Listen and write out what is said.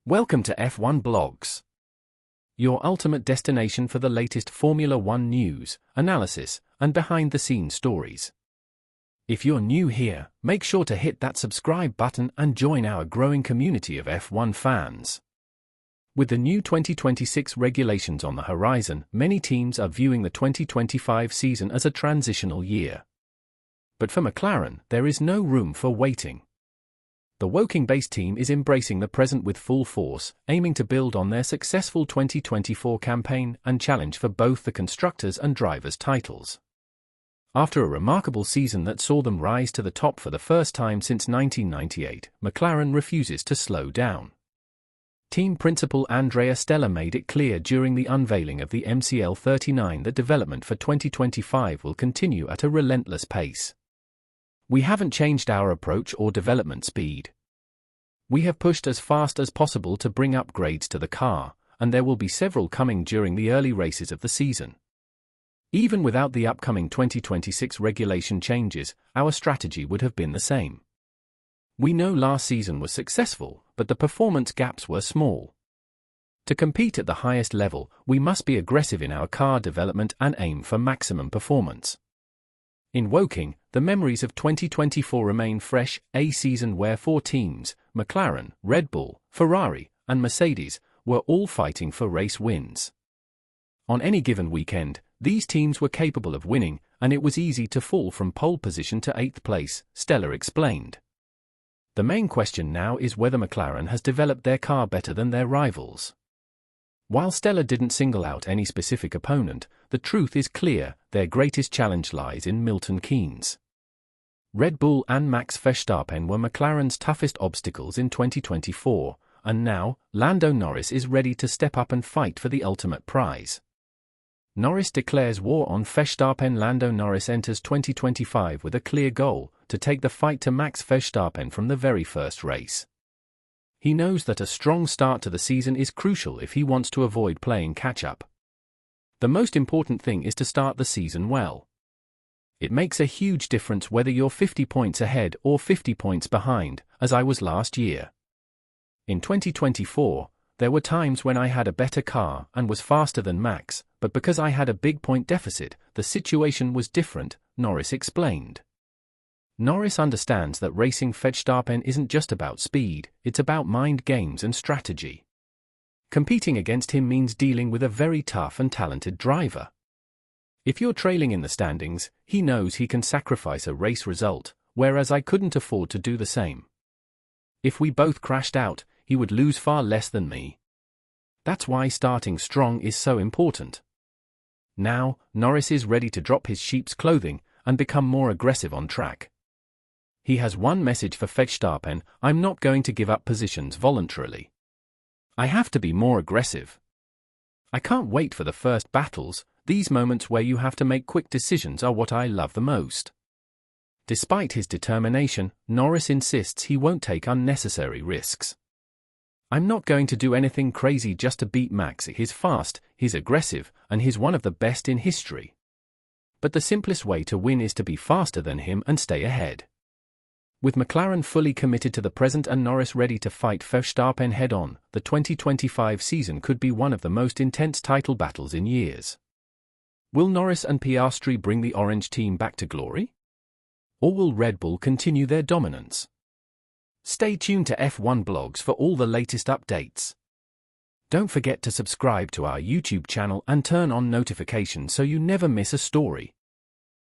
Welcome to F1 Blogs, your ultimate destination for the latest Formula One news, analysis, and behind-the-scenes stories. If you're new here, make sure to hit that subscribe button and join our growing community of F1 fans. With the new 2026 regulations on the horizon, many teams are viewing the 2025 season as a transitional year. But for McLaren, there is no room for waiting. The Woking-based team is embracing the present with full force, aiming to build on their successful 2024 campaign and challenge for both the constructors' and drivers' titles. After a remarkable season that saw them rise to the top for the first time since 1998, McLaren refuses to slow down. Team principal Andrea Stella made it clear during the unveiling of the MCL39 that development for 2025 will continue at a relentless pace. "We haven't changed our approach or development speed. We have pushed as fast as possible to bring upgrades to the car, and there will be several coming during the early races of the season. Even without the upcoming 2026 regulation changes, our strategy would have been the same. We know last season was successful, but the performance gaps were small. To compete at the highest level, we must be aggressive in our car development and aim for maximum performance." In Woking, the memories of 2024 remain fresh, a season where four teams, McLaren, Red Bull, Ferrari, and Mercedes, were all fighting for race wins. On any given weekend, these teams were capable of winning, and it was easy to fall from pole position to 8th place, Stella explained. The main question now is whether McLaren has developed their car better than their rivals. While Stella didn't single out any specific opponent, the truth is clear: their greatest challenge lies in Milton Keynes. Red Bull and Max Verstappen were McLaren's toughest obstacles in 2024, and now, Lando Norris is ready to step up and fight for the ultimate prize. Norris declares war on Verstappen. Lando Norris enters 2025 with a clear goal: to take the fight to Max Verstappen from the very first race. He knows that a strong start to the season is crucial if he wants to avoid playing catch-up. The most important thing is to start the season well. It makes a huge difference whether you're 50 points ahead or 50 points behind, as I was last year. In 2024, there were times when I had a better car and was faster than Max, but because I had a big point deficit, the situation was different, Norris explained. Norris understands that racing Verstappen isn't just about speed, it's about mind games and strategy. Competing against him means dealing with a very tough and talented driver. If you're trailing in the standings, he knows he can sacrifice a race result, whereas I couldn't afford to do the same. If we both crashed out, he would lose far less than me. That's why starting strong is so important. Now, Norris is ready to drop his sheep's clothing and become more aggressive on track. He has one message for Verstappen: "I'm not going to give up positions voluntarily. I have to be more aggressive. I can't wait for the first battles. These moments where you have to make quick decisions are what I love the most." Despite his determination, Norris insists he won't take unnecessary risks. "I'm not going to do anything crazy just to beat Max. He's fast, he's aggressive, and he's one of the best in history. But the simplest way to win is to be faster than him and stay ahead." With McLaren fully committed to the present and Norris ready to fight Verstappen head-on, the 2025 season could be one of the most intense title battles in years. Will Norris and Piastri bring the orange team back to glory? Or will Red Bull continue their dominance? Stay tuned to F1 Blogs for all the latest updates. Don't forget to subscribe to our YouTube channel and turn on notifications so you never miss a story.